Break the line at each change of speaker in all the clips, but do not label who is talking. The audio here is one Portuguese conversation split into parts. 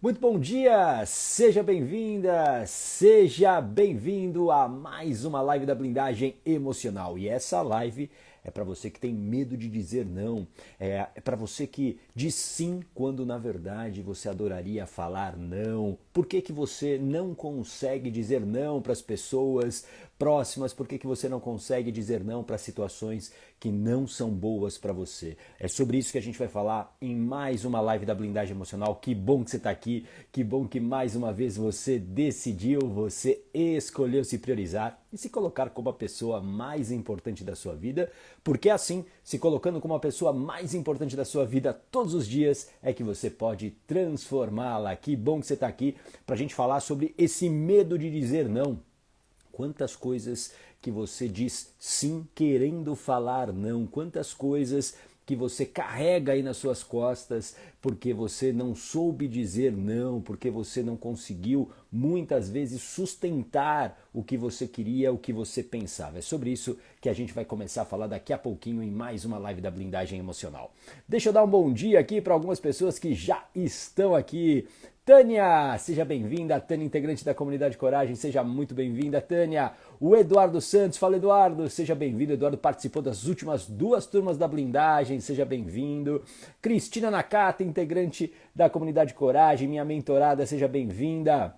Muito bom dia, seja bem-vinda, seja bem-vindo a mais uma live da blindagem emocional. E essa live é para você que tem medo de dizer não, é para você que diz sim quando na verdade você adoraria falar não. Por que que você não consegue dizer não para as pessoas próximas? Por que que você não consegue dizer não para situações que não são boas para você? É sobre isso que a gente vai falar em mais uma live da blindagem emocional. Que bom que você está aqui, que bom que mais uma vez você decidiu, você escolheu se priorizar e se colocar como a pessoa mais importante da sua vida, porque assim, se colocando como a pessoa mais importante da sua vida todos os dias, é que você pode transformá-la. Que bom que você está aqui para a gente falar sobre esse medo de dizer não. Quantas coisas que você diz sim querendo falar não, quantas coisas que você carrega aí nas suas costas porque você não soube dizer não, porque você não conseguiu muitas vezes sustentar o que você queria, o que você pensava. É sobre isso que a gente vai começar a falar daqui a pouquinho em mais uma live da blindagem emocional. Deixa eu dar um bom dia aqui para algumas pessoas que já estão aqui. Tânia, seja bem-vinda. Tânia, integrante da comunidade Coragem, seja muito bem-vinda, Tânia. O Eduardo Santos, fala Eduardo, seja bem-vindo. Eduardo participou das últimas 2 turmas da blindagem, seja bem-vindo. Cristina Nakata, integrante da comunidade Coragem, minha mentorada, seja bem-vinda.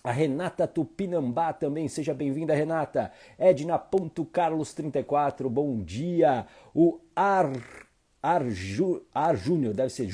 A Renata Tupinambá também, seja bem-vinda, Renata. Edna.carlos34, bom dia. O Júnior, deve ser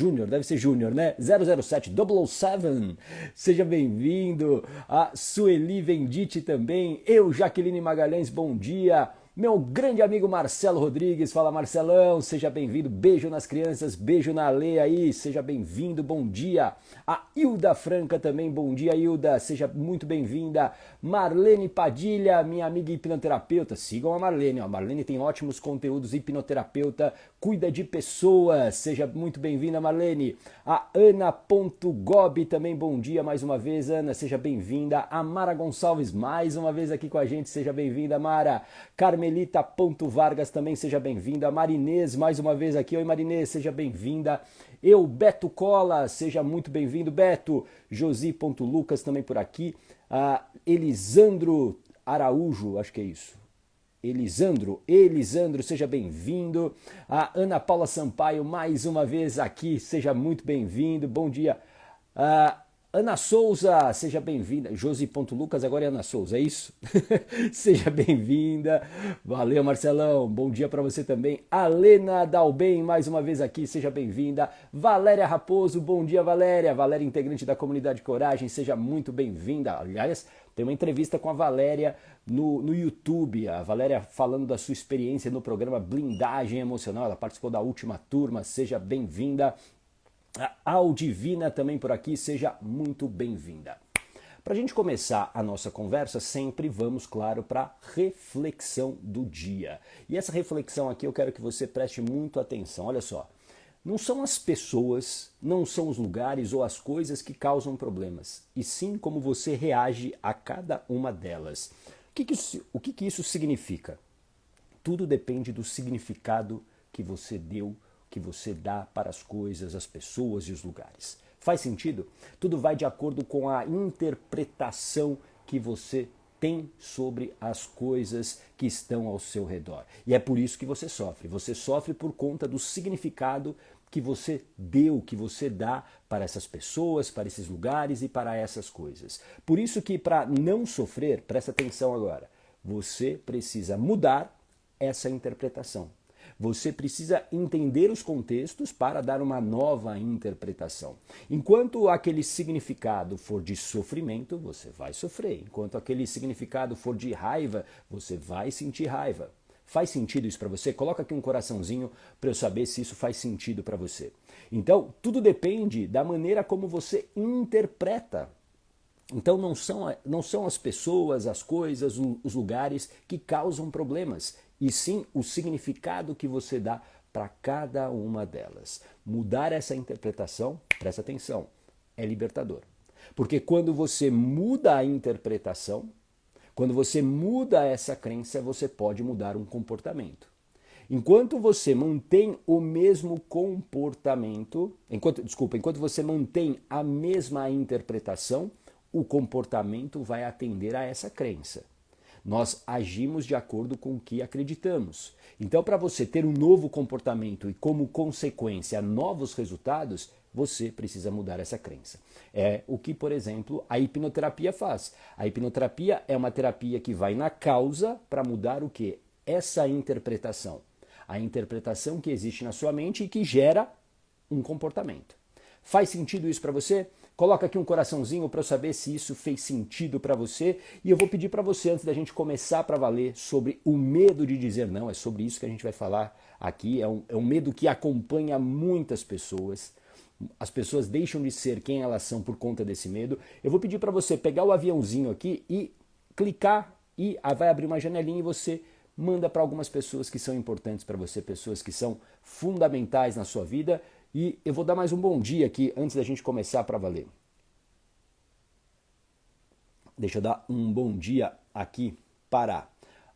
Júnior, né? 007, 007, seja bem-vindo. A Sueli Vendite também. Eu, Jaqueline Magalhães, bom dia. Meu grande amigo Marcelo Rodrigues, fala Marcelão, seja bem-vindo, beijo nas crianças, beijo na Lê aí, seja bem-vindo, bom dia. A Hilda Franca também, bom dia Hilda, seja muito bem-vinda. Marlene Padilha, minha amiga hipnoterapeuta, sigam a Marlene, a Marlene tem ótimos conteúdos, hipnoterapeuta, cuida de pessoas, seja muito bem-vinda Marlene. A Ana.gobi também, bom dia mais uma vez, Ana, seja bem-vinda. A Mara Gonçalves, mais uma vez aqui com a gente, seja bem-vinda Mara. Carmelita.vargas também, seja bem-vinda. Marinês, mais uma vez aqui. Oi, Marinês, seja bem-vinda. Eu, Beto Cola, seja muito bem-vindo, Beto. Josi.lucas também por aqui. Elisandro Araújo, acho que é isso. Elisandro, seja bem-vindo. A Ana Paula Sampaio, mais uma vez aqui, seja muito bem-vindo. Bom dia. Ana Souza, seja bem-vinda. Josi.lucas, agora é Ana Souza, é isso? Seja bem-vinda. Valeu, Marcelão. Bom dia para você também. Alena Dalben, mais uma vez aqui, seja bem-vinda. Valéria Raposo, bom dia, Valéria. Valéria, integrante da comunidade Coragem, seja muito bem-vinda. Aliás, tem uma entrevista com a Valéria no YouTube. A Valéria falando da sua experiência no programa Blindagem Emocional. Ela participou da última turma, seja bem-vinda. A Aldivina também por aqui, seja muito bem-vinda. Para a gente começar a nossa conversa, sempre vamos, claro, para a reflexão do dia. E essa reflexão aqui eu quero que você preste muito atenção. Olha só, não são as pessoas, não são os lugares ou as coisas que causam problemas, e sim como você reage a cada uma delas. O que isso significa? Tudo depende do significado que você deu, que você dá para as coisas, as pessoas e os lugares. Faz sentido? Tudo vai de acordo com a interpretação que você tem sobre as coisas que estão ao seu redor. E é por isso que você sofre. Você sofre por conta do significado que você deu, que você dá para essas pessoas, para esses lugares e para essas coisas. Por isso que para não sofrer, presta atenção agora, você precisa mudar essa interpretação. Você precisa entender os contextos para dar uma nova interpretação. Enquanto aquele significado for de sofrimento, você vai sofrer. Enquanto aquele significado for de raiva, você vai sentir raiva. Faz sentido isso para você? Coloca aqui um coraçãozinho para eu saber se isso faz sentido para você. Então, tudo depende da maneira como você interpreta. Então não são as pessoas, as coisas, os lugares que causam problemas, e sim o significado que você dá para cada uma delas. Mudar essa interpretação, presta atenção, é libertador. Porque quando você muda a interpretação, quando você muda essa crença, você pode mudar um comportamento. Enquanto você mantém o mesmo comportamento, enquanto você mantém a mesma interpretação, o comportamento vai atender a essa crença. Nós agimos de acordo com o que acreditamos. Então, para você ter um novo comportamento e, como consequência, novos resultados, você precisa mudar essa crença. É o que, por exemplo, a hipnoterapia faz. A hipnoterapia é uma terapia que vai na causa para mudar o quê? Essa interpretação. A interpretação que existe na sua mente e que gera um comportamento. Faz sentido isso para você? Coloca aqui um coraçãozinho para eu saber se isso fez sentido para você. E eu vou pedir para você, antes da gente começar para valer, sobre o medo de dizer não. É sobre isso que a gente vai falar aqui. É um medo que acompanha muitas pessoas. As pessoas deixam de ser quem elas são por conta desse medo. Eu vou pedir para você pegar o aviãozinho aqui e clicar e vai abrir uma janelinha e você manda para algumas pessoas que são importantes para você, pessoas que são fundamentais na sua vida. E eu vou dar mais um bom dia aqui antes da gente começar para valer. Deixa eu dar um bom dia aqui para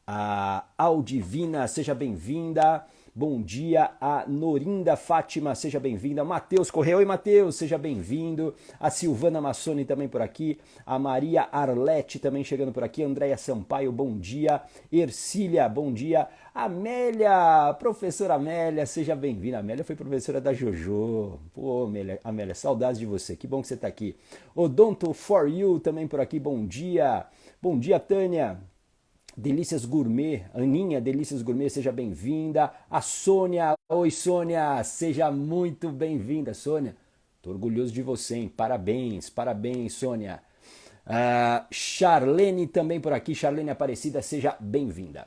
a Aldivina, seja bem-vinda. Bom dia, a Norinda Fátima, seja bem-vinda. Matheus Correia, oi Matheus, seja bem-vindo. A Silvana Massoni também por aqui. A Maria Arlete também chegando por aqui. Andréia Sampaio, bom dia. Ercília, bom dia. Amélia, professora Amélia, seja bem-vinda. Amélia foi professora da Jojo. Pô, Amélia, saudades de você, que bom que você está aqui. Odonto for You também por aqui, bom dia. Bom dia, Tânia. Delícias Gourmet, Aninha, Delícias Gourmet, seja bem-vinda. A Sônia, oi Sônia, seja muito bem-vinda, Sônia. Tô orgulhoso de você, hein? Parabéns, parabéns, Sônia. Charlene também por aqui, Charlene Aparecida, seja bem-vinda.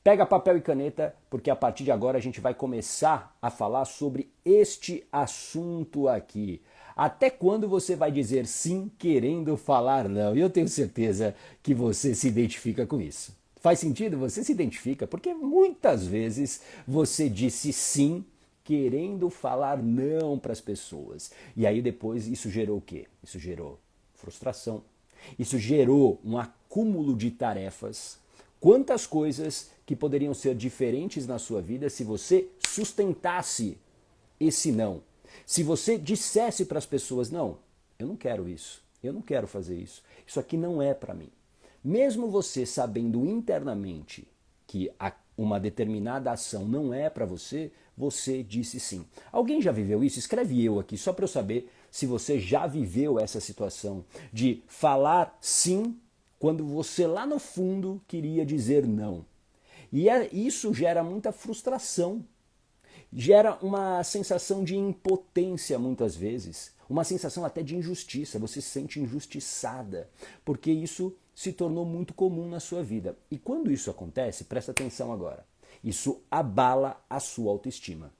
Pega papel e caneta, porque a partir de agora a gente vai começar a falar sobre este assunto aqui. Até quando você vai dizer sim querendo falar não? E eu tenho certeza que você se identifica com isso. Faz sentido? Você se identifica? Porque muitas vezes você disse sim querendo falar não para as pessoas. E aí depois isso gerou o quê? Isso gerou frustração. Isso gerou um acúmulo de tarefas. Quantas coisas que poderiam ser diferentes na sua vida se você sustentasse esse não. Se você dissesse para as pessoas, não, eu não quero isso, eu não quero fazer isso, isso aqui não é para mim. Mesmo você sabendo internamente que uma determinada ação não é para você, você disse sim. Alguém já viveu isso? Escreve eu aqui, só para eu saber se você já viveu essa situação de falar sim quando você lá no fundo queria dizer não. E isso gera muita frustração. Gera uma sensação de impotência muitas vezes, uma sensação até de injustiça, você se sente injustiçada, porque isso se tornou muito comum na sua vida. E quando isso acontece, presta atenção agora, isso abala a sua autoestima.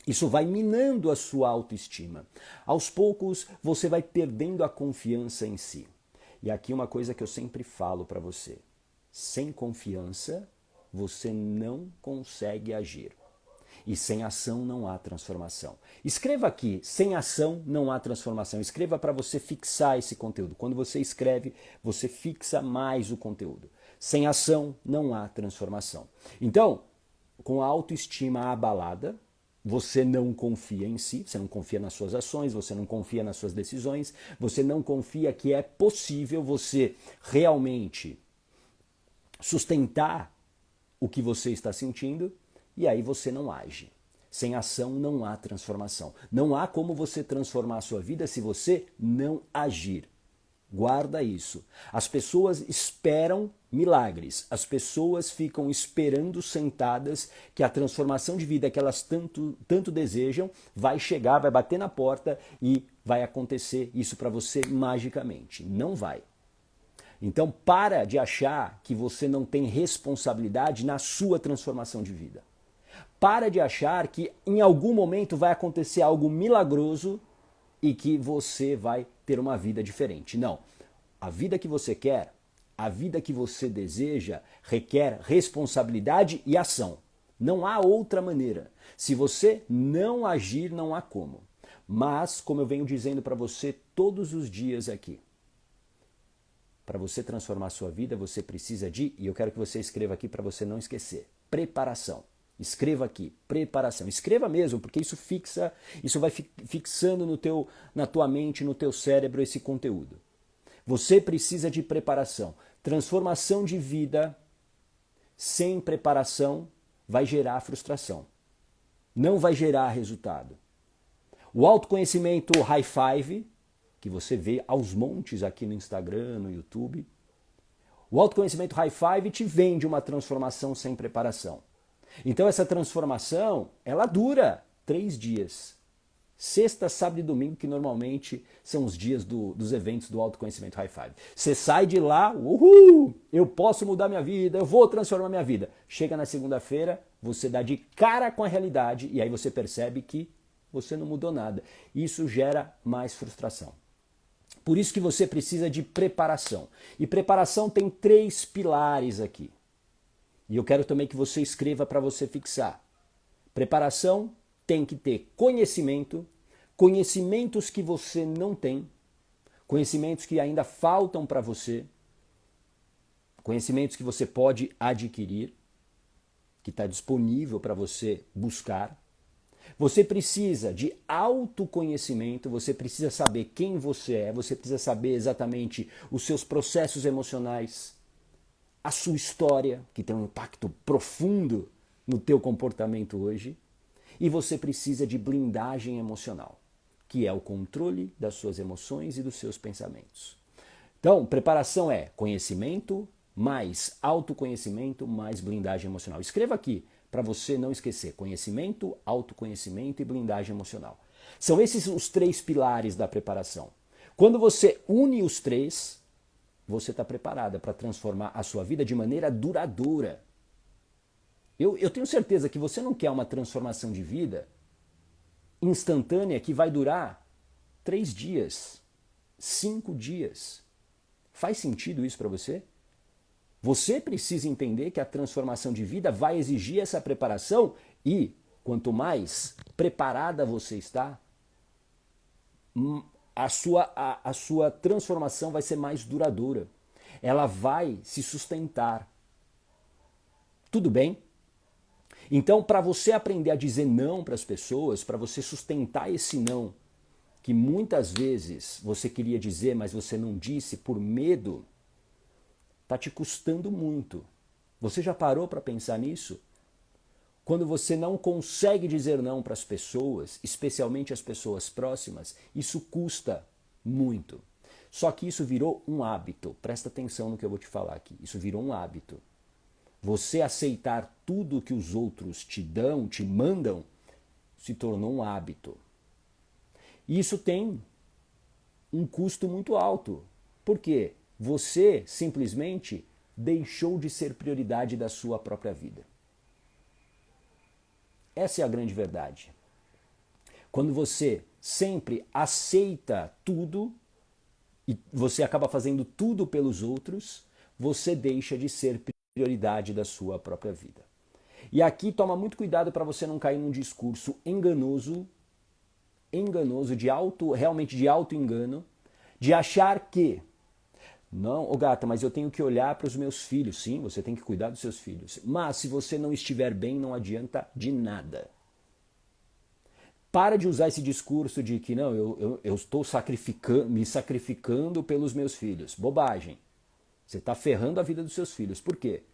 Isso vai minando a sua autoestima. Aos poucos você vai perdendo a confiança em si. E aqui uma coisa que eu sempre falo para você, sem confiança você não consegue agir. E sem ação não há transformação. Escreva aqui, sem ação não há transformação. Escreva para você fixar esse conteúdo. Quando você escreve, você fixa mais o conteúdo. Sem ação não há transformação. Então, com a autoestima abalada, você não confia em si, você não confia nas suas ações, você não confia nas suas decisões, você não confia que é possível você realmente sustentar o que você está sentindo. E aí você não age. Sem ação não há transformação. Não há como você transformar a sua vida se você não agir. Guarda isso. As pessoas esperam milagres. As pessoas ficam esperando sentadas que a transformação de vida que elas tanto desejam vai chegar, vai bater na porta e vai acontecer isso para você magicamente. Não vai. Então para de achar que você não tem responsabilidade na sua transformação de vida. Para de achar que em algum momento vai acontecer algo milagroso e que você vai ter uma vida diferente. Não. A vida que você quer, a vida que você deseja, requer responsabilidade e ação. Não há outra maneira. Se você não agir, não há como. Mas, como eu venho dizendo para você todos os dias aqui, para você transformar a sua vida, você precisa de, e eu quero que você escreva aqui para você não esquecer, preparação. Escreva aqui, preparação. Escreva mesmo, porque isso vai fixando na tua mente, no teu cérebro esse conteúdo. Você precisa de preparação. Transformação de vida sem preparação vai gerar frustração. Não vai gerar resultado. O autoconhecimento high five, que você vê aos montes aqui no Instagram, no YouTube, o autoconhecimento high five te vende uma transformação sem preparação. Então essa transformação, ela dura 3 dias. Sexta, sábado e domingo, que normalmente são os dias dos eventos do autoconhecimento high five. Você sai de lá, uhul, eu posso mudar minha vida, eu vou transformar minha vida. Chega na segunda-feira, você dá de cara com a realidade e aí você percebe que você não mudou nada. Isso gera mais frustração. Por isso que você precisa de preparação. E preparação tem 3 pilares aqui. E eu quero também que você escreva para você fixar. Preparação tem que ter conhecimento, conhecimentos que você não tem, conhecimentos que ainda faltam para você, conhecimentos que você pode adquirir, que está disponível para você buscar. Você precisa de autoconhecimento, você precisa saber quem você é, você precisa saber exatamente os seus processos emocionais, a sua história, que tem um impacto profundo no teu comportamento hoje, e você precisa de blindagem emocional, que é o controle das suas emoções e dos seus pensamentos. Então, preparação é conhecimento, mais autoconhecimento, mais blindagem emocional. Escreva aqui para você não esquecer: conhecimento, autoconhecimento e blindagem emocional. São esses os 3 pilares da preparação. Quando você une os 3, você está preparada para transformar a sua vida de maneira duradoura. Eu tenho certeza que você não quer uma transformação de vida instantânea que vai durar 3 dias, 5 dias. Faz sentido isso para você? Você precisa entender que a transformação de vida vai exigir essa preparação e quanto mais preparada você está, a sua transformação vai ser mais duradoura. Ela vai se sustentar. Tudo bem? Então, para você aprender a dizer não para as pessoas, para você sustentar esse não, que muitas vezes você queria dizer, mas você não disse por medo, está te custando muito. Você já parou para pensar nisso? Quando você não consegue dizer não para as pessoas, especialmente as pessoas próximas, isso custa muito. Só que isso virou um hábito. Presta atenção no que eu vou te falar aqui. Isso virou um hábito. Você aceitar tudo que os outros te dão, te mandam, se tornou um hábito. E isso tem um custo muito alto. Por quê? Você simplesmente deixou de ser prioridade da sua própria vida. Essa é a grande verdade. Quando você sempre aceita tudo e você acaba fazendo tudo pelos outros, você deixa de ser prioridade da sua própria vida. E aqui toma muito cuidado para você não cair num discurso enganoso, realmente de auto-engano, de achar que não, ô gata, mas eu tenho que olhar para os meus filhos. Sim, você tem que cuidar dos seus filhos. Mas se você não estiver bem, não adianta de nada. Para de usar esse discurso de que não, eu estou me sacrificando pelos meus filhos. Bobagem. Você está ferrando a vida dos seus filhos. Por quê?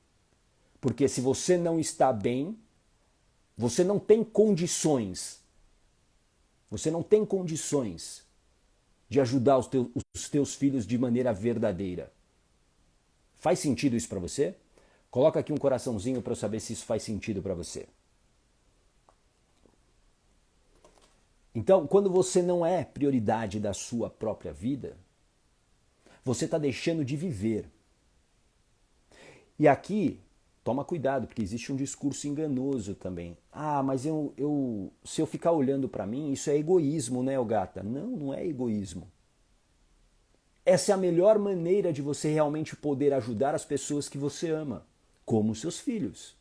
Porque se você não está bem, você não tem condições. Você não tem condições de ajudar os teus filhos de maneira verdadeira. Faz sentido isso para você? Coloca aqui um coraçãozinho para eu saber se isso faz sentido para você. Então, quando você não é prioridade da sua própria vida, você está deixando de viver. E aqui, toma cuidado, porque existe um discurso enganoso também. Ah, mas se eu ficar olhando para mim, isso é egoísmo, né, gata? Não, não é egoísmo. Essa é a melhor maneira de você realmente poder ajudar as pessoas que você ama, como os seus filhos.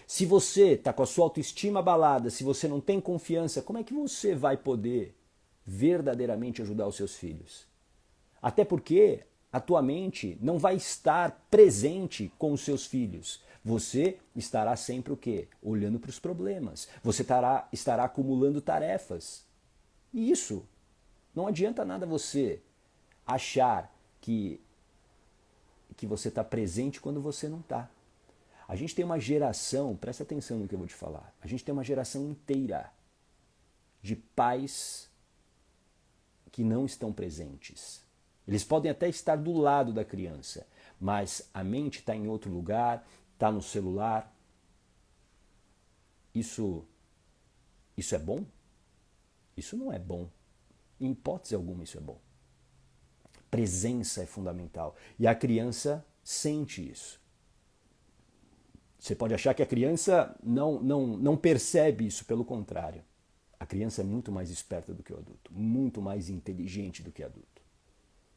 Se você está com a sua autoestima abalada, se você não tem confiança, como é que você vai poder verdadeiramente ajudar os seus filhos? Até porque a tua mente não vai estar presente com os seus filhos. Você estará sempre o quê? Olhando para os problemas. Você estará acumulando tarefas. E isso, não adianta nada você achar que você está presente quando você não está. A gente tem uma geração, presta atenção no que eu vou te falar, a gente tem uma geração inteira de pais que não estão presentes. Eles podem até estar do lado da criança, mas a mente está em outro lugar, está no celular. Isso é bom? Isso não é bom. Em hipótese alguma isso é bom. Presença é fundamental. E a criança sente isso. Você pode achar que a criança não percebe isso, pelo contrário. A criança é muito mais esperta do que o adulto, muito mais inteligente do que o adulto.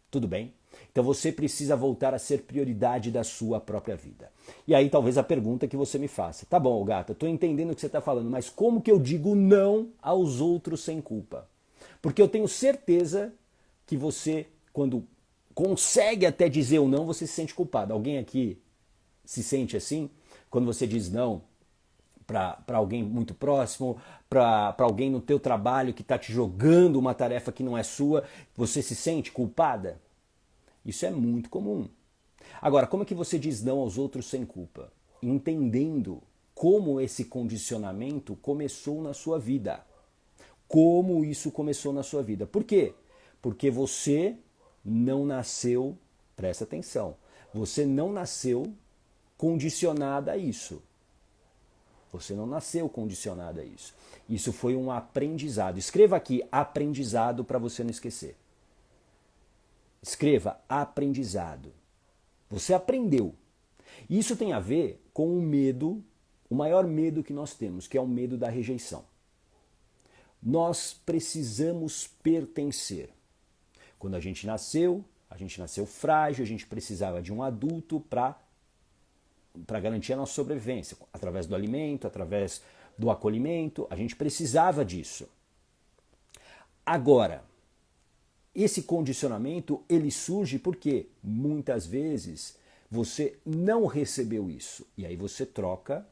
Tudo bem? Então você precisa voltar a ser prioridade da sua própria vida. E aí talvez a pergunta que você me faça: tá bom, gata, estou entendendo o que você está falando, mas como que eu digo não aos outros sem culpa? Porque eu tenho certeza que você, quando consegue até dizer o não, você se sente culpado. Alguém aqui se sente assim? Quando você diz não para alguém muito próximo, para alguém no teu trabalho que está te jogando uma tarefa que não é sua, você se sente culpada? Isso é muito comum. Agora, como é que você diz não aos outros sem culpa? Entendendo como esse condicionamento começou na sua vida. Como isso começou na sua vida. Por quê? Porque você não nasceu, presta atenção, você não nasceu condicionada a isso. Você não nasceu condicionada a isso. Isso foi um aprendizado. Escreva aqui aprendizado para você não esquecer. Escreva aprendizado. Você aprendeu. Isso tem a ver com o medo, o maior medo que nós temos, que é o medo da rejeição. Nós precisamos pertencer. Quando a gente nasceu frágil, a gente precisava de um adulto para garantir a nossa sobrevivência, através do alimento, através do acolhimento, a gente precisava disso. Agora, esse condicionamento, ele surge porque muitas vezes você não recebeu isso. E aí você troca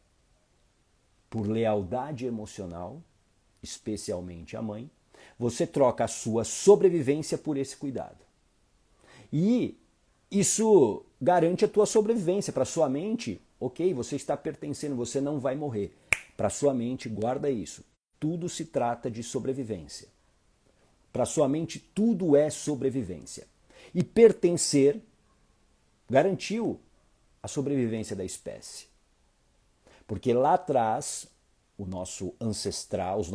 por lealdade emocional, especialmente a mãe, você troca a sua sobrevivência por esse cuidado. E isso garante a tua sobrevivência. Para sua mente, ok, você está pertencendo, você não vai morrer. Para sua mente, guarda isso. Tudo se trata de sobrevivência. Para sua mente, tudo é sobrevivência. E pertencer garantiu a sobrevivência da espécie. Porque lá atrás, os nossos ancestrais,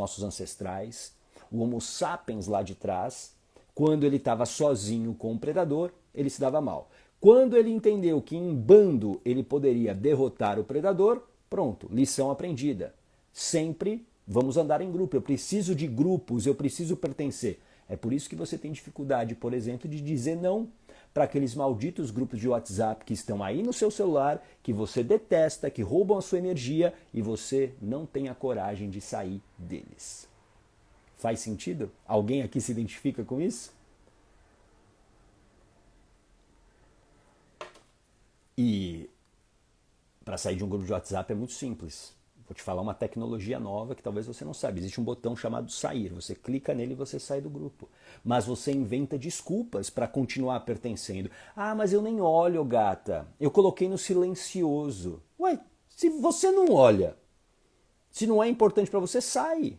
o Homo sapiens lá de trás, quando ele estava sozinho com o predador, ele se dava mal. Quando ele entendeu que em bando ele poderia derrotar o predador, pronto, lição aprendida. Sempre vamos andar em grupo. Eu preciso de grupos, eu preciso pertencer. É por isso que você tem dificuldade, por exemplo, de dizer não para aqueles malditos grupos de WhatsApp que estão aí no seu celular, que você detesta, que roubam a sua energia e você não tem a coragem de sair deles. Faz sentido? Alguém aqui se identifica com isso? E para sair de um grupo de WhatsApp é muito simples. Vou te falar uma tecnologia nova que talvez você não saiba. Existe um botão chamado sair. Você clica nele e você sai do grupo. Mas você inventa desculpas para continuar pertencendo. Ah, mas eu nem olho, gata. Eu coloquei no silencioso. Ué, se você não olha, se não é importante para você, sai.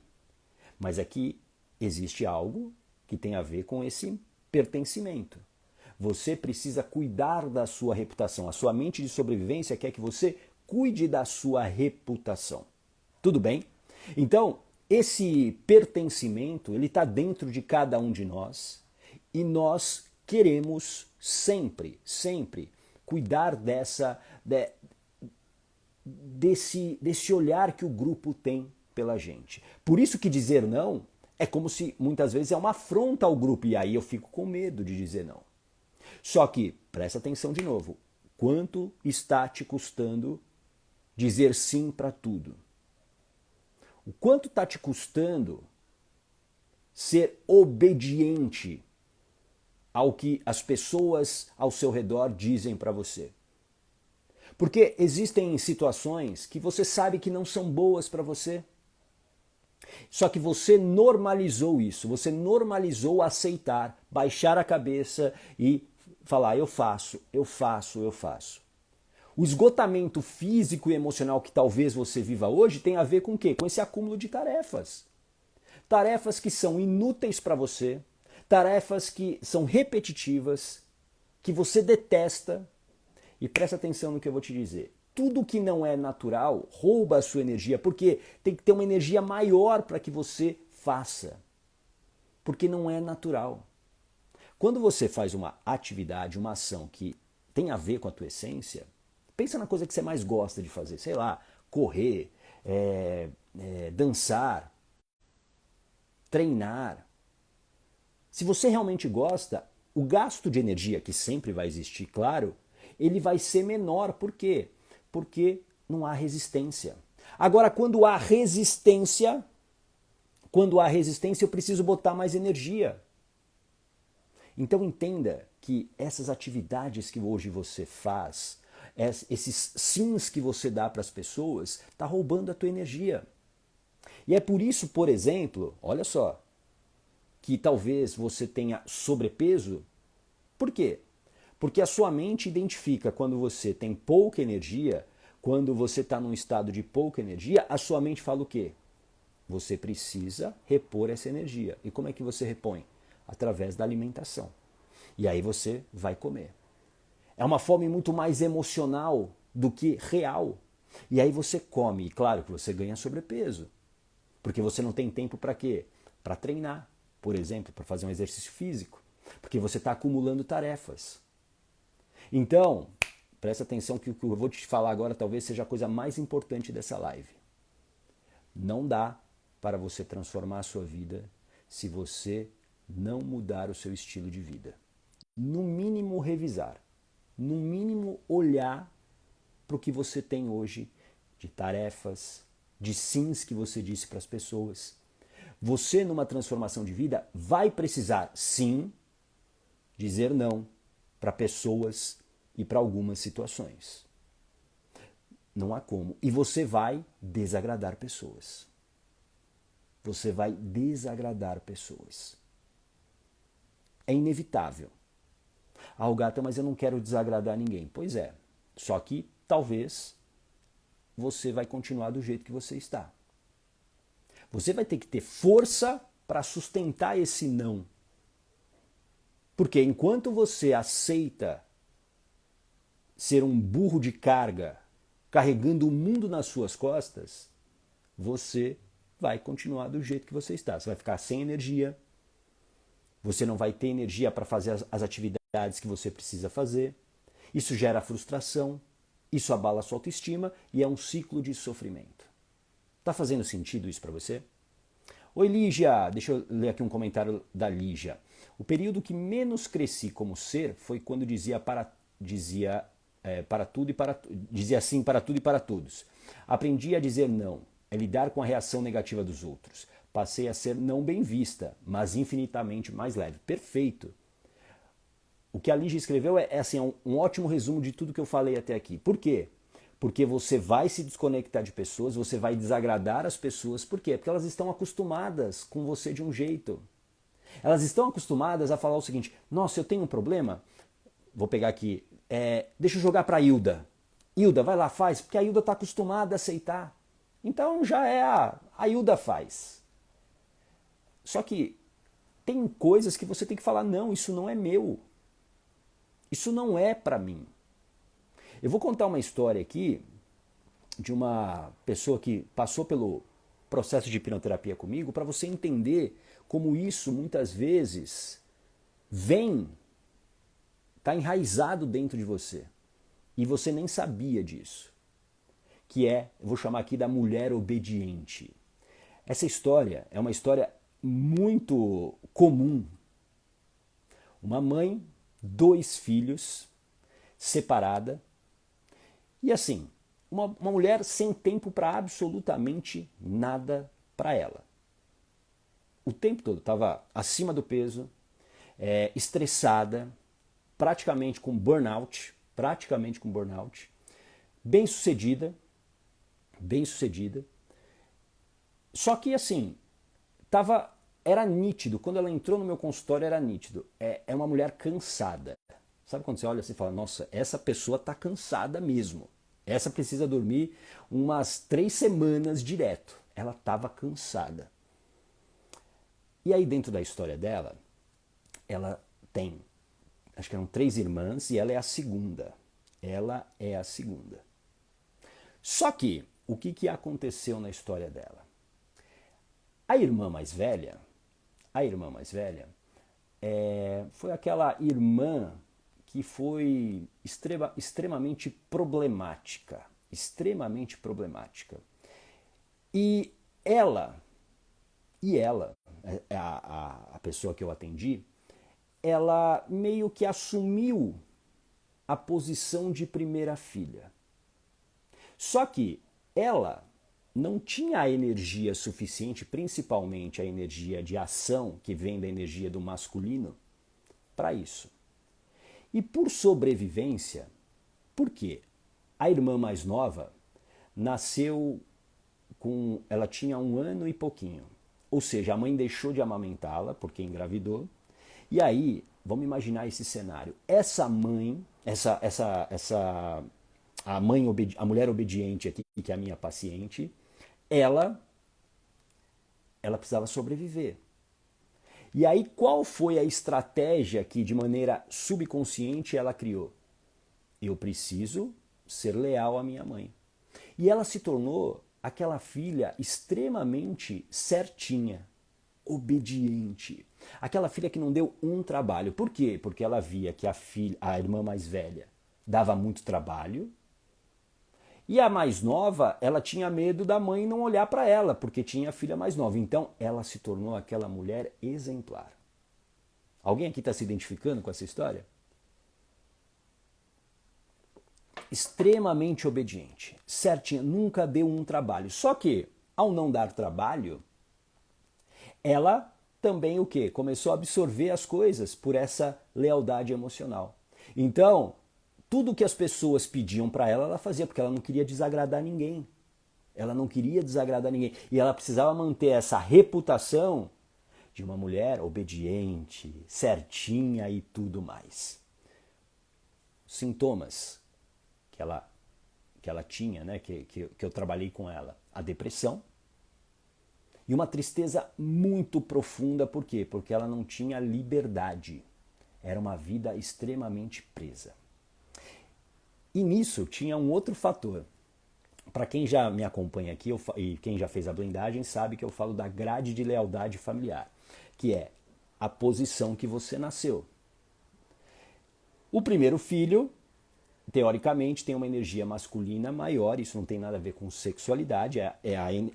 Mas aqui existe algo que tem a ver com esse pertencimento. Você precisa cuidar da sua reputação. A sua mente de sobrevivência quer que você cuide da sua reputação. Tudo bem? Então, esse pertencimento, ele está dentro de cada um de nós e nós queremos sempre, sempre cuidar desse olhar que o grupo tem pela gente. Por isso que dizer não é como se muitas vezes é uma afronta ao grupo e aí eu fico com medo de dizer não. Só que, presta atenção de novo, quanto está te custando dizer sim para tudo? O quanto está te custando ser obediente ao que as pessoas ao seu redor dizem para você. Porque existem situações que você sabe que não são boas para você. Só que você normalizou isso, você normalizou aceitar, baixar a cabeça e falar: eu faço, eu faço, eu faço. O esgotamento físico e emocional que talvez você viva hoje tem a ver com o quê? Com esse acúmulo de tarefas. Tarefas que são inúteis para você, tarefas que são repetitivas, que você detesta. E presta atenção no que eu vou te dizer. Tudo que não é natural rouba a sua energia, porque tem que ter uma energia maior para que você faça. Porque não é natural. Quando você faz uma atividade, uma ação que tem a ver com a tua essência, pensa na coisa que você mais gosta de fazer, sei lá, correr, dançar, treinar. Se você realmente gosta, o gasto de energia, que sempre vai existir, claro, ele vai ser menor. Por quê? Porque não há resistência. Agora, quando há resistência, eu preciso botar mais energia. Então entenda que essas atividades que hoje você faz, esses sims que você dá para as pessoas, está roubando a tua energia. E é por isso, por exemplo, olha só, que talvez você tenha sobrepeso. Por quê? Porque a sua mente identifica quando você tem pouca energia, quando você está num estado de pouca energia, a sua mente fala o quê? Você precisa repor essa energia. E como é que você repõe? Através da alimentação. E aí você vai comer. É uma fome muito mais emocional do que real. E aí você come. E claro que você ganha sobrepeso. Porque você não tem tempo para quê? Para treinar, por exemplo, para fazer um exercício físico. Porque você está acumulando tarefas. Então, presta atenção que o que eu vou te falar agora talvez seja a coisa mais importante dessa live. Não dá para você transformar a sua vida se você não mudar o seu estilo de vida. No mínimo revisar, no mínimo olhar para o que você tem hoje de tarefas, de sims que você disse para as pessoas. Você, numa transformação de vida, vai precisar, sim, dizer não para pessoas e para algumas situações. Não há como. E você vai desagradar pessoas. Você vai desagradar pessoas. É inevitável. Ah, Gata, mas eu não quero desagradar ninguém. Pois é. Só que talvez você vai continuar do jeito que você está. Você vai ter que ter força para sustentar esse não. Porque enquanto você aceita ser um burro de carga, carregando o mundo nas suas costas, você vai continuar do jeito que você está. Você vai ficar sem energia, você não vai ter energia para fazer as atividades que você precisa fazer. Isso gera frustração, isso abala a sua autoestima e é um ciclo de sofrimento. Tá fazendo sentido isso para você? Oi, Lígia! Deixa eu ler aqui um comentário da Lígia. O período que menos cresci como ser foi quando dizia sim para tudo e para todos. Aprendi a dizer não, a lidar com a reação negativa dos outros. Passei a ser não bem vista, mas infinitamente mais leve. Perfeito. O que a Lígia escreveu é um ótimo resumo de tudo que eu falei até aqui. Por quê? Porque você vai se desconectar de pessoas, você vai desagradar as pessoas. Por quê? Porque elas estão acostumadas com você de um jeito. Elas estão acostumadas a falar o seguinte: nossa, eu tenho um problema, vou pegar aqui, deixa eu jogar para a Hilda. Hilda, vai lá, faz, porque a Hilda está acostumada a aceitar. Então já é a Hilda faz. Só que tem coisas que você tem que falar: não, isso não é meu. Isso não é para mim. Eu vou contar uma história aqui de uma pessoa que passou pelo processo de hipnoterapia comigo para você entender como isso muitas vezes está enraizado dentro de você e você nem sabia disso. Eu vou chamar aqui da mulher obediente. Essa história é uma história muito comum. Uma mãe, 2 filhos, separada, e assim, uma mulher sem tempo para absolutamente nada para ela. O tempo todo estava acima do peso, estressada, praticamente com burnout, bem sucedida, só que assim, era nítido, quando ela entrou no meu consultório era nítido, é uma mulher cansada. Sabe quando você olha assim e fala, nossa, essa pessoa está cansada mesmo, essa precisa dormir umas 3 semanas direto, ela estava cansada. E aí dentro da história dela, ela tem, acho que eram 3 irmãs e ela é a segunda. Só que, o que aconteceu na história dela? A irmã mais velha, foi aquela irmã que foi extremamente problemática. E ela, a pessoa que eu atendi, ela meio que assumiu a posição de primeira filha. Só que ela não tinha a energia suficiente, principalmente a energia de ação, que vem da energia do masculino, para isso. E por sobrevivência, por quê? A irmã mais nova nasceu ela tinha 1 ano e pouquinho. Ou seja, a mãe deixou de amamentá-la porque engravidou. E aí, vamos imaginar esse cenário. Essa mãe, a mulher obediente aqui, que é a minha paciente, ela precisava sobreviver. E aí, qual foi a estratégia que, de maneira subconsciente, ela criou? Eu preciso ser leal à minha mãe. E ela se tornou aquela filha extremamente certinha, obediente. Aquela filha que não deu um trabalho. Por quê? Porque ela via que a irmã mais velha dava muito trabalho. E a mais nova, ela tinha medo da mãe não olhar para ela, porque tinha a filha mais nova. Então, ela se tornou aquela mulher exemplar. Alguém aqui está se identificando com essa história? Extremamente obediente, certinha, nunca deu um trabalho. Só que, ao não dar trabalho, ela também o quê? Começou a absorver as coisas por essa lealdade emocional. Então, tudo que as pessoas pediam para ela, ela fazia, porque ela não queria desagradar ninguém. E ela precisava manter essa reputação de uma mulher obediente, certinha e tudo mais. Sintomas que ela tinha, né, que eu trabalhei com ela. A depressão e uma tristeza muito profunda. Por quê? Porque ela não tinha liberdade. Era uma vida extremamente presa. E nisso tinha um outro fator. Para quem já me acompanha aqui e quem já fez a blindagem sabe que eu falo da grade de lealdade familiar, que é a posição que você nasceu. O primeiro filho, teoricamente, tem uma energia masculina maior, isso não tem nada a ver com sexualidade,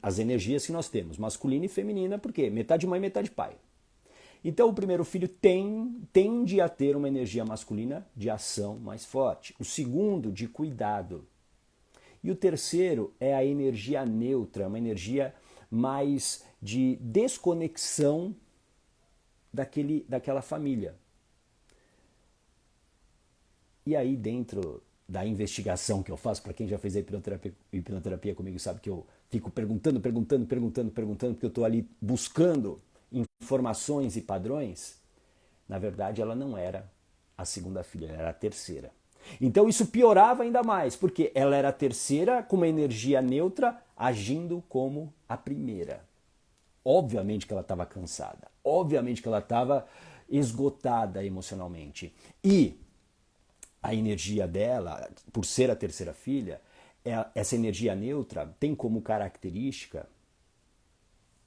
as energias que nós temos, masculina e feminina, por quê? Metade mãe, metade pai. Então o primeiro filho tende a ter uma energia masculina de ação mais forte. O segundo, de cuidado. E o terceiro é a energia neutra, uma energia mais de desconexão daquela família. E aí, dentro da investigação que eu faço, para quem já fez a hipnoterapia comigo sabe que eu fico perguntando, porque eu estou ali buscando informações e padrões. Na verdade, ela não era a segunda filha, ela era a terceira. Então isso piorava ainda mais, porque ela era a terceira com uma energia neutra agindo como a primeira. Obviamente que ela estava cansada, obviamente que ela estava esgotada emocionalmente. E a energia dela, por ser a terceira filha, essa energia neutra tem como característica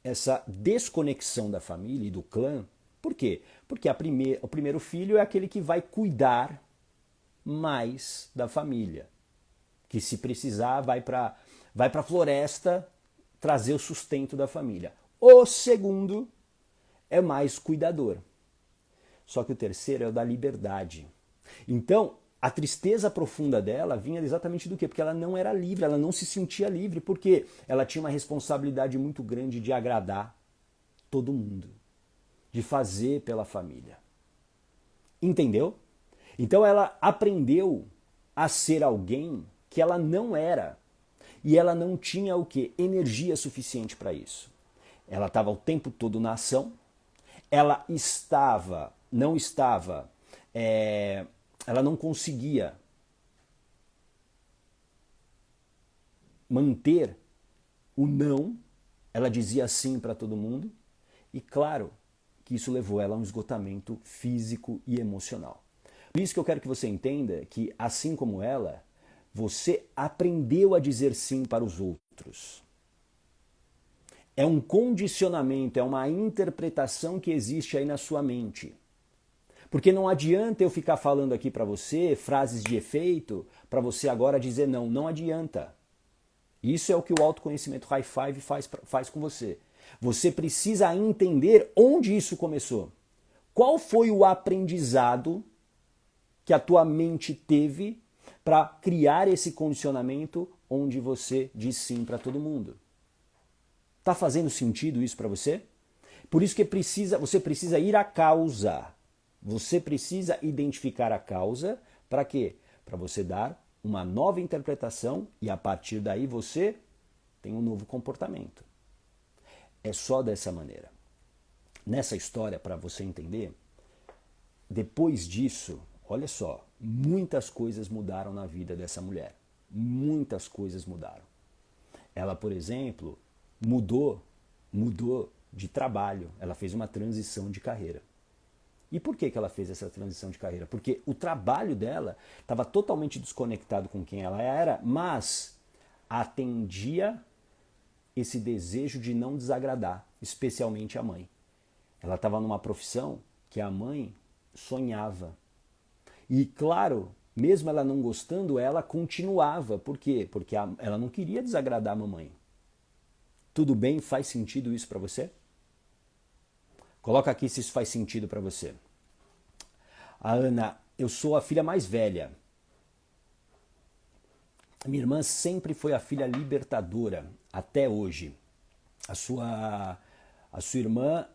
essa desconexão da família e do clã. Por quê? Porque o primeiro filho é aquele que vai cuidar mais da família. Que se precisar vai para a floresta trazer o sustento da família. O segundo é mais cuidador. Só que o terceiro é o da liberdade. Então, a tristeza profunda dela vinha exatamente do quê? Porque ela não era livre, ela não se sentia livre, porque ela tinha uma responsabilidade muito grande de agradar todo mundo, de fazer pela família. Entendeu? Então ela aprendeu a ser alguém que ela não era. E ela não tinha o quê? Energia suficiente para isso. Ela estava o tempo todo na ação, ela ela não conseguia manter o não, ela dizia sim para todo mundo, e claro que isso levou ela a um esgotamento físico e emocional. Por isso que eu quero que você entenda que, assim como ela, você aprendeu a dizer sim para os outros. É um condicionamento, é uma interpretação que existe aí na sua mente. Porque não adianta eu ficar falando aqui para você frases de efeito para você agora dizer não. Não adianta. Isso é o que o autoconhecimento high five faz com você. Você precisa entender onde isso começou. Qual foi o aprendizado que a tua mente teve para criar esse condicionamento onde você diz sim para todo mundo? Tá fazendo sentido isso para você? Por isso que você precisa ir à causa. Você precisa identificar a causa para quê? Para você dar uma nova interpretação e a partir daí você tem um novo comportamento. É só dessa maneira. Nessa história, para você entender, depois disso, olha só, muitas coisas mudaram na vida dessa mulher. Muitas coisas mudaram. Ela, por exemplo, mudou de trabalho. Ela fez uma transição de carreira. E por que ela fez essa transição de carreira? Porque o trabalho dela estava totalmente desconectado com quem ela era, mas atendia esse desejo de não desagradar, especialmente a mãe. Ela estava numa profissão que a mãe sonhava. E claro, mesmo ela não gostando, ela continuava. Por quê? Porque ela não queria desagradar a mamãe. Tudo bem? Faz sentido isso para você? Coloca aqui se isso faz sentido para você. A Ana, eu sou a filha mais velha. Minha irmã sempre foi a filha libertadora, até hoje. A sua irmã,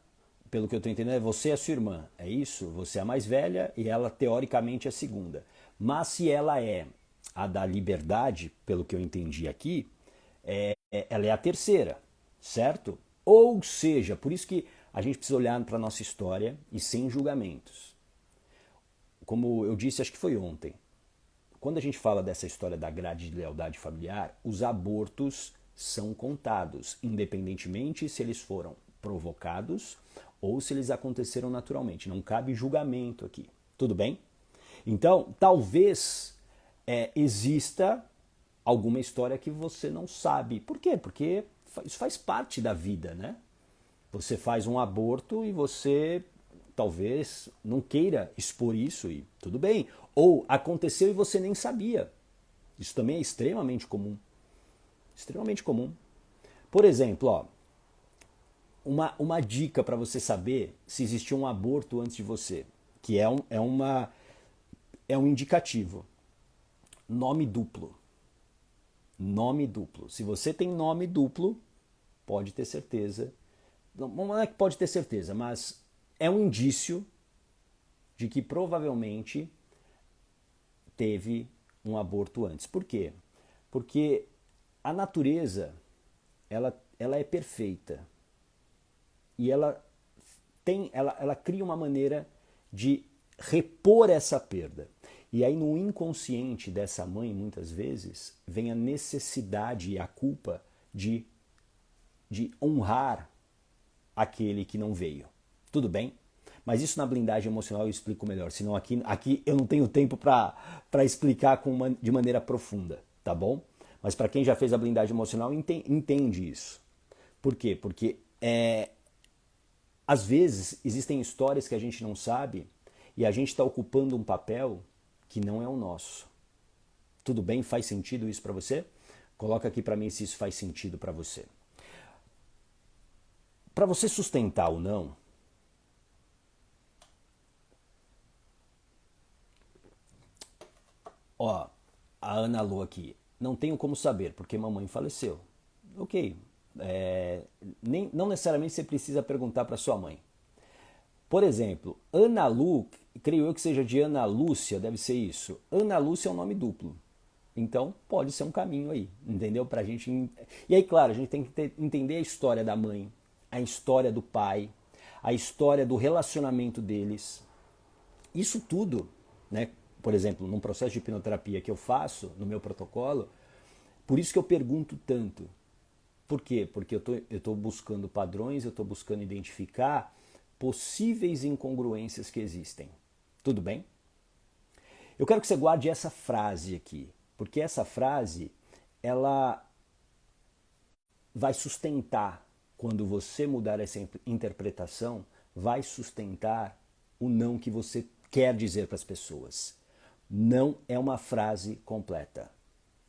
pelo que eu estou entendendo, é você e a sua irmã. É isso? Você é a mais velha e ela, teoricamente, é a segunda. Mas se ela é a da liberdade, pelo que eu entendi aqui, ela é a terceira, certo? Ou seja, por isso que a gente precisa olhar para a nossa história e sem julgamentos. Como eu disse, acho que foi ontem, quando a gente fala dessa história da grade de lealdade familiar, os abortos são contados, independentemente se eles foram provocados ou se eles aconteceram naturalmente. Não cabe julgamento aqui. Tudo bem? Então, talvez exista alguma história que você não sabe. Por quê? Porque isso faz parte da vida, né? Você faz um aborto e você talvez não queira expor isso e tudo bem. Ou aconteceu e você nem sabia. Isso também é extremamente comum. Extremamente comum. Por exemplo, ó, uma dica para você saber se existiu um aborto antes de você, que é um indicativo. Nome duplo. Nome duplo. Se você tem nome duplo, pode ter certeza. Não é que pode ter certeza, mas é um indício de que provavelmente teve um aborto antes. Por quê? Porque a natureza ela é perfeita e ela cria uma maneira de repor essa perda. E aí no inconsciente dessa mãe, muitas vezes, vem a necessidade e a culpa de honrar aquele que não veio. Tudo bem? Mas isso na blindagem emocional eu explico melhor, senão aqui eu não tenho tempo para explicar de maneira profunda, tá bom? Mas para quem já fez a blindagem emocional entende isso. Por quê? Porque às vezes existem histórias que a gente não sabe e a gente está ocupando um papel que não é o nosso. Tudo bem? Faz sentido isso para você? Coloca aqui para mim se isso faz sentido para você. Para você sustentar ou não, ó, a Ana Lô aqui, não tenho como saber, porque mamãe faleceu. Ok, não necessariamente você precisa perguntar para sua mãe. Por exemplo, Ana Lu, creio eu que seja de Ana Lúcia, deve ser isso. Ana Lúcia é um nome duplo. Então, pode ser um caminho aí, entendeu? Pra gente. E aí, claro, a gente tem que entender a história da mãe, a história do pai, a história do relacionamento deles. Isso tudo, né? Por exemplo, num processo de hipnoterapia que eu faço, no meu protocolo, por isso que eu pergunto tanto. Por quê? Porque eu tô buscando padrões, eu estou buscando identificar possíveis incongruências que existem. Tudo bem? Eu quero que você guarde essa frase aqui, porque essa frase, ela vai sustentar, quando você mudar essa interpretação, vai sustentar o não que você quer dizer para as pessoas. Não é uma frase completa.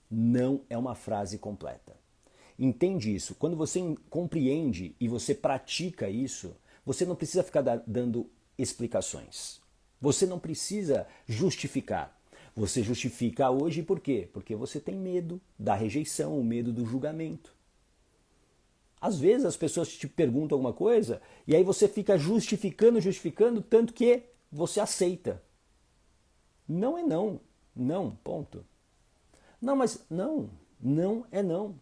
Não é uma frase completa. Entende isso? Quando você compreende e você pratica isso, você não precisa ficar dando explicações. Você não precisa justificar. Você justifica hoje por quê? Porque você tem medo da rejeição, o medo do julgamento. Às vezes as pessoas te perguntam alguma coisa e aí você fica justificando, tanto que você aceita. Não é não. Não, ponto. Não, mas não é não.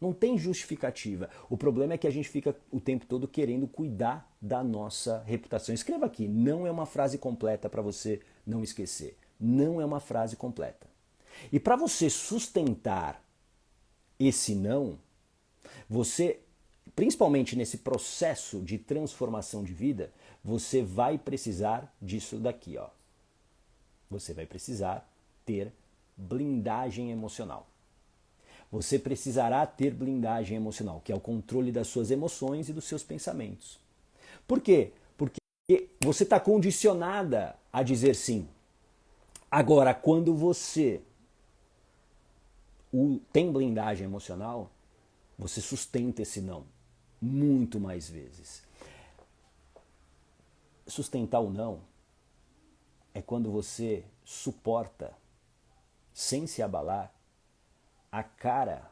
Não tem justificativa. O problema é que a gente fica o tempo todo querendo cuidar da nossa reputação. Escreva aqui, não é uma frase completa para você não esquecer. Não é uma frase completa. E para você sustentar esse não, você, principalmente nesse processo de transformação de vida, você vai precisar disso daqui, ó. Você vai precisar ter blindagem emocional. Você precisará ter blindagem emocional, que é o controle das suas emoções e dos seus pensamentos. Por quê? Porque você está condicionada a dizer sim. Agora, quando você tem blindagem emocional, você sustenta esse não muito mais vezes. Sustentar o não é quando você suporta, sem se abalar, a cara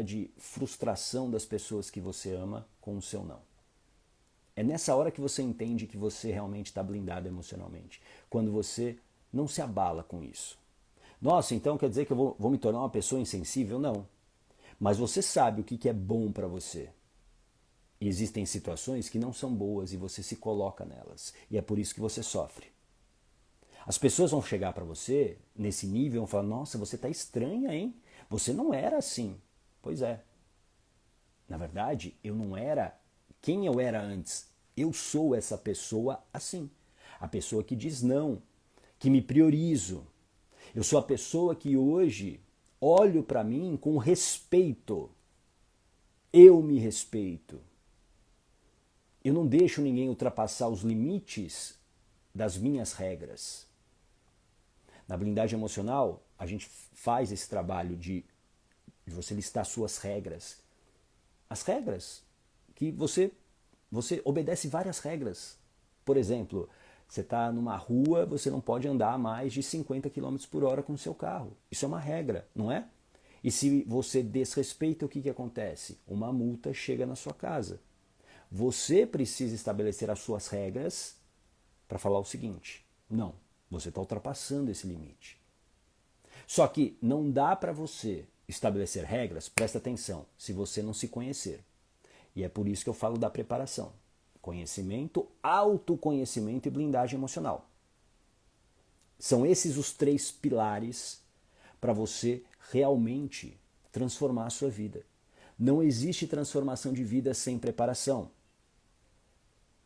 de frustração das pessoas que você ama com o seu não. É nessa hora que você entende que você realmente está blindado emocionalmente. Quando você não se abala com isso. Nossa, então quer dizer que eu vou me tornar uma pessoa insensível? Não. Mas você sabe o que é bom para você. E existem situações que não são boas e você se coloca nelas. E é por isso que você sofre. As pessoas vão chegar para você nesse nível e vão falar, nossa, você está estranha, hein? Você não era assim. Pois é. Na verdade, eu não era quem eu era antes. Eu sou essa pessoa assim. A pessoa que diz não, que me priorizo. Eu sou a pessoa que hoje olho para mim com respeito. Eu me respeito. Eu não deixo ninguém ultrapassar os limites das minhas regras. Na blindagem emocional, a gente faz esse trabalho de você listar suas regras. As regras que você obedece várias regras. Por exemplo, você está numa rua, você não pode andar a mais de 50 km por hora com o seu carro. Isso é uma regra, não é? E se você desrespeita, o que acontece? Uma multa chega na sua casa. Você precisa estabelecer as suas regras para falar o seguinte: não, você está ultrapassando esse limite. Só que não dá para você estabelecer regras, presta atenção, se você não se conhecer. E é por isso que eu falo da preparação. Conhecimento, autoconhecimento e blindagem emocional. São esses os 3 pilares para você realmente transformar a sua vida. Não existe transformação de vida sem preparação.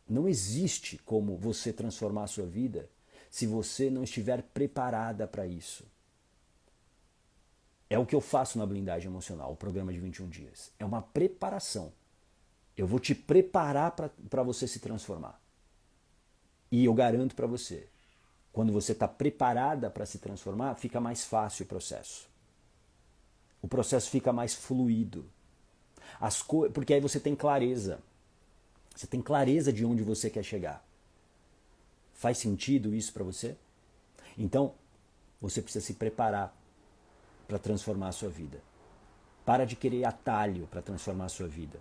Não existe como você transformar a sua vida se você não estiver preparada para isso. É o que eu faço na blindagem emocional, o programa de 21 dias. É uma preparação. Eu vou te preparar para você se transformar. E eu garanto para você, quando você está preparada para se transformar, fica mais fácil o processo. O processo fica mais fluido. Porque aí você tem clareza. Você tem clareza de onde você quer chegar. Faz sentido isso para você? Então, você precisa se preparar para transformar a sua vida. Para de querer atalho para transformar a sua vida.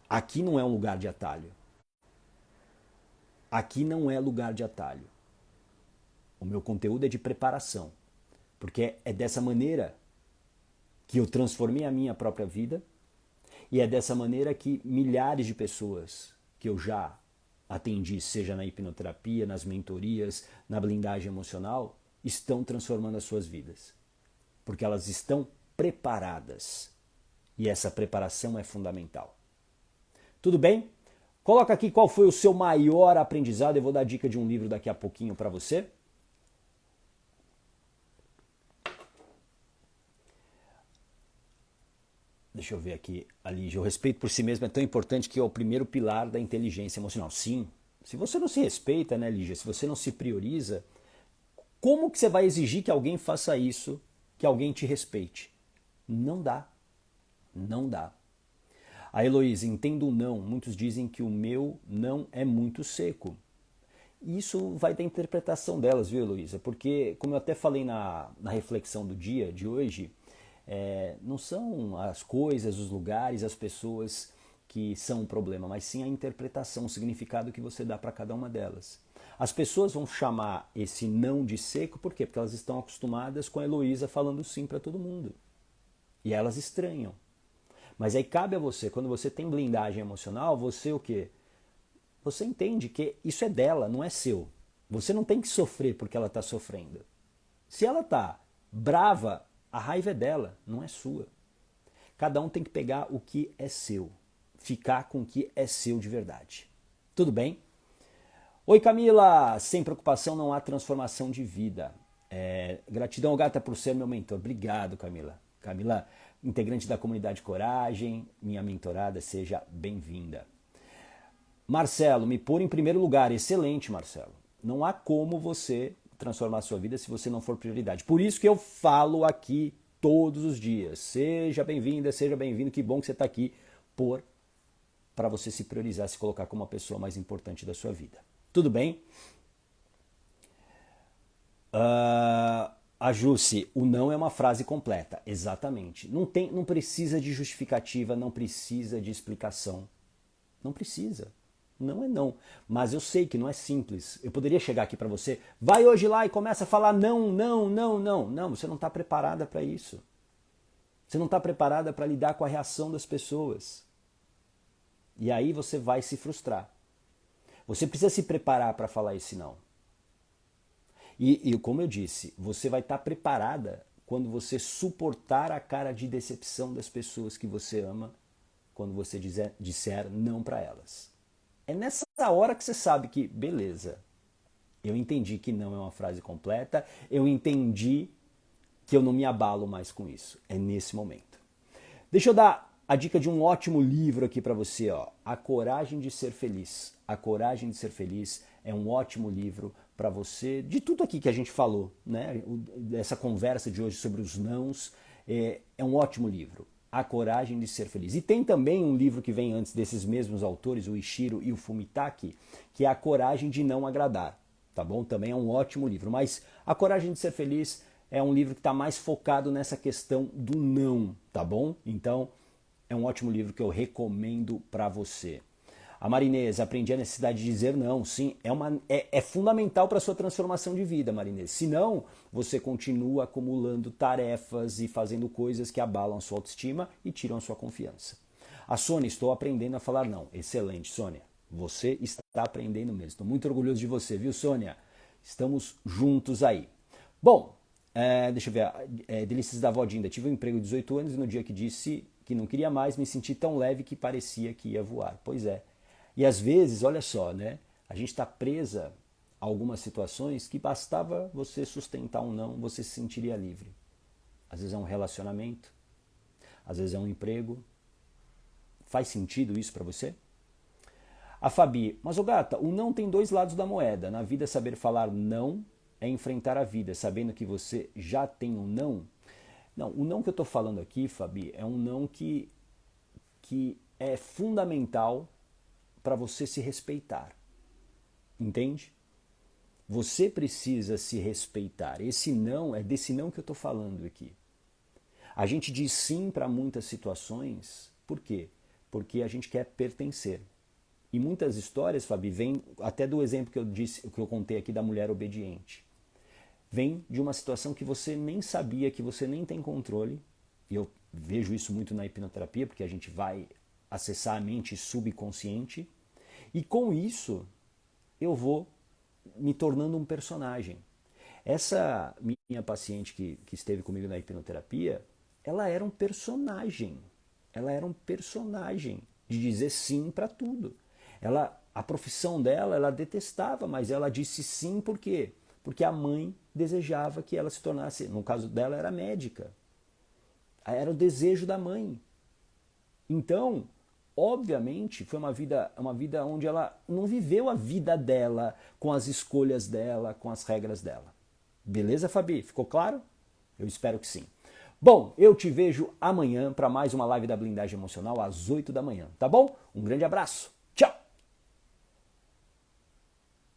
Aqui não é um lugar de atalho. Aqui não é lugar de atalho. O meu conteúdo é de preparação, porque é dessa maneira que eu transformei a minha própria vida e é dessa maneira que milhares de pessoas que eu já atendi, seja na hipnoterapia, nas mentorias, na blindagem emocional, estão transformando as suas vidas. Porque elas estão preparadas. E essa preparação é fundamental. Tudo bem? Coloca aqui qual foi o seu maior aprendizado. Eu vou dar dica de um livro daqui a pouquinho para você. Deixa eu ver aqui, Lígia. O respeito por si mesmo é tão importante que é o primeiro pilar da inteligência emocional. Sim. Se você não se respeita, né, Lígia? Se você não se prioriza, como que você vai exigir que alguém faça isso, que alguém te respeite? Não dá. Não dá. A Heloísa, entendo o não. Muitos dizem que o meu não é muito seco. Isso vai da interpretação delas, viu, Heloísa? Porque, como eu até falei na reflexão do dia de hoje, não são as coisas, os lugares, as pessoas que são o problema, mas sim a interpretação, o significado que você dá para cada uma delas. As pessoas vão chamar esse não de seco, por quê? Porque elas estão acostumadas com a Heloísa falando sim para todo mundo. E elas estranham. Mas aí cabe a você, quando você tem blindagem emocional, você o quê? Você entende que isso é dela, não é seu. Você não tem que sofrer porque ela está sofrendo. Se ela está brava, a raiva é dela, não é sua. Cada um tem que pegar o que é seu. Ficar com o que é seu de verdade. Tudo bem? Oi, Camila! Sem preocupação não há transformação de vida. Gratidão, gata, por ser meu mentor. Obrigado, Camila. Camila, integrante da comunidade Coragem, minha mentorada, seja bem-vinda. Marcelo, me pôr em primeiro lugar. Excelente, Marcelo. Não há como você transformar a sua vida se você não for prioridade. Por isso que eu falo aqui todos os dias. Seja bem-vinda, seja bem-vindo. Que bom que você está aqui para você se priorizar, se colocar como a pessoa mais importante da sua vida. Tudo bem? A Jusce, o não é uma frase completa. Exatamente. Não precisa de justificativa, não precisa de explicação. Não precisa. Não é não. Mas eu sei que não é simples. Eu poderia chegar aqui para você, vai hoje lá e começa a falar não, não, não, não. Não, você não está preparada para isso. Você não está preparada para lidar com a reação das pessoas. E aí você vai se frustrar. Você precisa se preparar para falar esse não. E como eu disse, você vai estar preparada quando você suportar a cara de decepção das pessoas que você ama, quando você disser não para elas. É nessa hora que você sabe que, beleza, eu entendi que não é uma frase completa, eu entendi que eu não me abalo mais com isso. É nesse momento. Deixa eu dar a dica de um ótimo livro aqui para você, ó. A Coragem de Ser Feliz. A Coragem de Ser Feliz é um ótimo livro para você, de tudo aqui que a gente falou, né? Essa conversa de hoje sobre os nãos, é um ótimo livro. A Coragem de Ser Feliz. E tem também um livro que vem antes desses mesmos autores, o Ishiro e o Fumitaki, que é A Coragem de Não Agradar, tá bom? Também é um ótimo livro, mas A Coragem de Ser Feliz é um livro que está mais focado nessa questão do não, tá bom? Então, é um ótimo livro que eu recomendo para você. A Marinês, aprendi a necessidade de dizer não. Sim, é fundamental para a sua transformação de vida, Marinês. Senão, você continua acumulando tarefas e fazendo coisas que abalam a sua autoestima e tiram a sua confiança. A Sônia, estou aprendendo a falar não. Excelente, Sônia. Você está aprendendo mesmo. Estou muito orgulhoso de você, viu, Sônia? Estamos juntos aí. Bom, deixa eu ver. Delícias da avó Dinda. Tive um emprego de 18 anos e no dia que disse que não queria mais, me senti tão leve que parecia que ia voar. Pois é. E às vezes, olha só, né? A gente está presa a algumas situações que bastava você sustentar um não, você se sentiria livre. Às vezes é um relacionamento, às vezes é um emprego. Faz sentido isso para você? A Fabi, mas ô gata, o não tem dois lados da moeda. Na vida, saber falar não é enfrentar a vida, sabendo que você já tem um não. Não, o não que eu estou falando aqui, Fabi, é um não que é fundamental para você se respeitar. Entende? Você precisa se respeitar. Esse não, é desse não que eu estou falando aqui. A gente diz sim para muitas situações, por quê? Porque a gente quer pertencer. E muitas histórias, Fabi, vêm até do exemplo que eu contei aqui da mulher obediente. Vem de uma situação que você nem sabia, que você nem tem controle. E eu vejo isso muito na hipnoterapia, porque a gente vai acessar a mente subconsciente. E com isso, eu vou me tornando um personagem. Essa minha paciente que esteve comigo na hipnoterapia, ela era um personagem. Ela era um personagem de dizer sim para tudo. A profissão dela, ela detestava, mas ela disse sim por quê? Porque a mãe desejava que ela se tornasse, no caso dela era médica. Era o desejo da mãe. Então, obviamente, foi uma vida onde ela não viveu a vida dela, com as escolhas dela, com as regras dela. Beleza, Fabi? Ficou claro? Eu espero que sim. Bom, eu te vejo amanhã para mais uma live da Blindagem Emocional às 8 da manhã, tá bom? Um grande abraço!